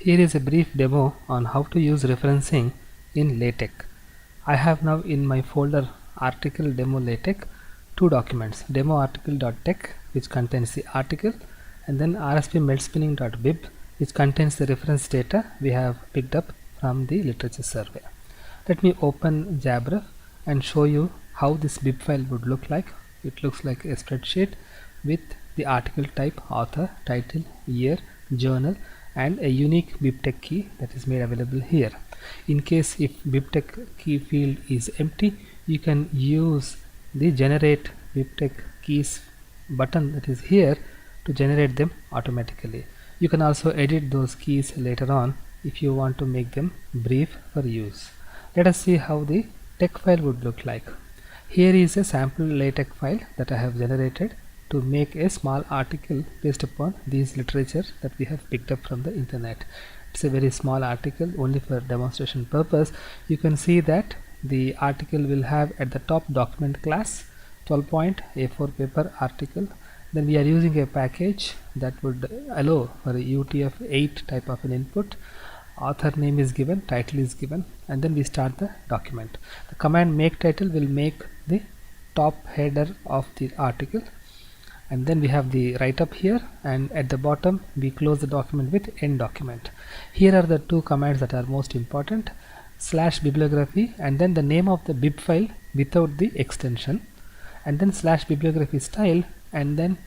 Here is a brief demo on how to use referencing in LaTeX. I have now in my folder article demo LaTeX two documents, demo article.tex which contains the article, and then rsp.meltspinning.bib which contains the reference data we have picked up from the literature survey. Let me open Jabref and show you how this bib file would look like. It looks like a spreadsheet with the article type, author, title, year, journal, and a unique BibTeX key that is made available here. In case if BibTeX key field is empty, you can use the generate BibTeX keys button that is here to generate them automatically. You can also edit those keys later on if you want to make them brief for use. Let us see how the text file would look like. Here is a sample LaTeX file that I have generated to make a small article based upon these literature that we have picked up from the internet. It's a very small article only for demonstration purpose. You can see that the article will have at the top document class 12-point A4 paper article. Then we are using a package that would allow for a UTF-8 type of an input. Author name is given, title is given, and then we start the document. The command make title will make the top header of the article, and then we have the write up here, and at the bottom we close the document with end document. Here are the two commands that are most important: /bibliography and then the name of the bib file without the extension, and then /bibliography style and then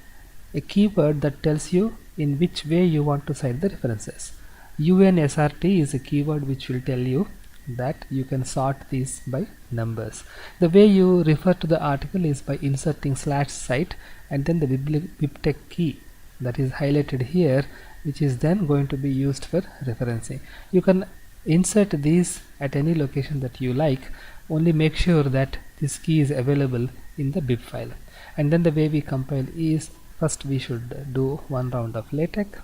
a keyword that tells you in which way you want to cite the references. UNSRT is a keyword which will tell you that you can sort these by numbers. The way you refer to the article is by inserting /cite and then the BibTeX key that is highlighted here, which is then going to be used for referencing. You can insert these at any location that you like, only make sure that this key is available in the bib file. And then the way we compile is, first we should do one round of LaTeX,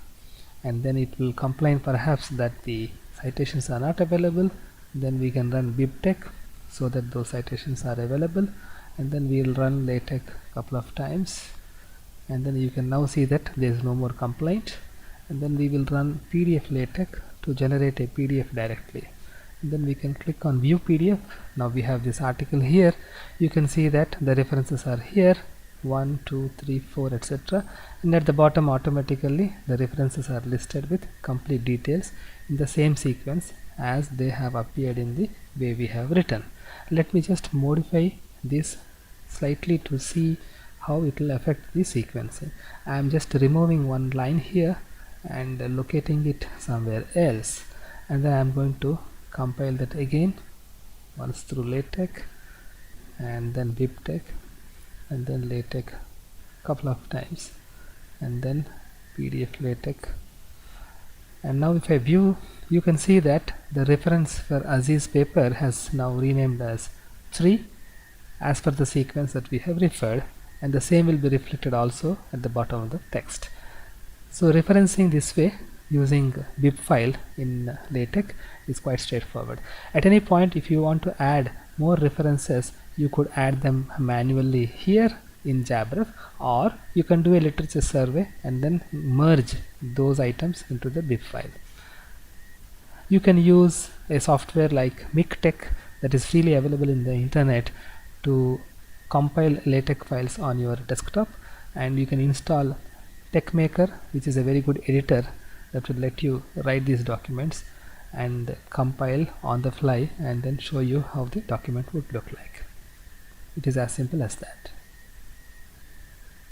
and then it will complain perhaps that the citations are not available. Then we can run BibTeX so that those citations are available, and then we will run LaTeX a couple of times, and then you can now see that there is no more complaint. And then we will run PDF LaTeX to generate a PDF directly, and then we can click on view PDF. Now we have this article here. You can see that the references are here, 1, 2, 3, 4, etc., and at the bottom automatically the references are listed with complete details in the same sequence as they have appeared in the way we have written. Let me just modify this slightly to see how it will affect the sequencing. I am just removing one line here and locating it somewhere else, and then I am going to compile that again once through LaTeX and then BibTeX and then LaTeX couple of times, and then PDF LaTeX. And now if I view, you can see that the reference for Aziz paper has now renamed as 3 as per the sequence that we have referred, and the same will be reflected also at the bottom of the text. So referencing this way using bib file in LaTeX is quite straightforward. At any point if you want to add more references, you could add them manually here in Jabref, or you can do a literature survey and then merge those items into the bib file. You can use a software like BibTeX that is freely available in the internet to compile LaTeX files on your desktop, and you can install TeXmaker, which is a very good editor that will let you write these documents and compile on the fly and then show you how the document would look like. It is as simple as that.